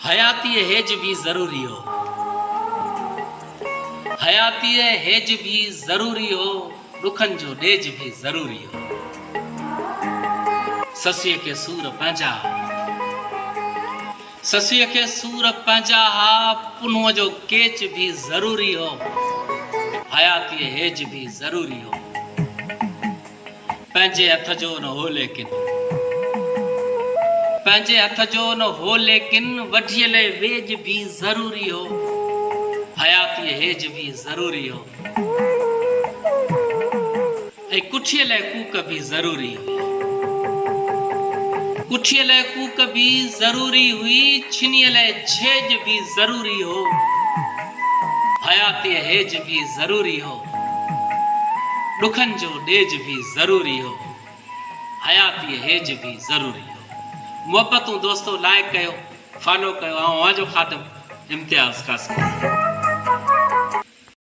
हयाती हेज भी जरूरी हो, हयाती हेज भी जरूरी हो, दुखन जो डेज भी जरूरी हो। ससुए के सूर पंहिंजा, ससुए के सूर पंहिंजा हा, पुन्ह जो केच भी जरूरी हो, हयाती हेज भी जरूरी हो। पंहिंजे हथ जो न हो लेकिन, पंहिंजे हथ जो न हो लेकिन, वठियल वेज भी जरूरी हो, हयाती हेज भी जरूरी हो। ऐं कुठियल कूक भी जरूरी हुई, कुठियल कूक भी जरूरी हुई, छिनियल छेज भी जरूरी हो, हयाती हेज भी जरूरी हो। दुखन जो डेज भी जरूरी हो, हयाती हेज भी जरूरी हो। मोहब्बतूं दोस्तों लाइक कयो, फॉलो कयो। ऐं जो ख़ातिम इम्तियाज़ कासिम।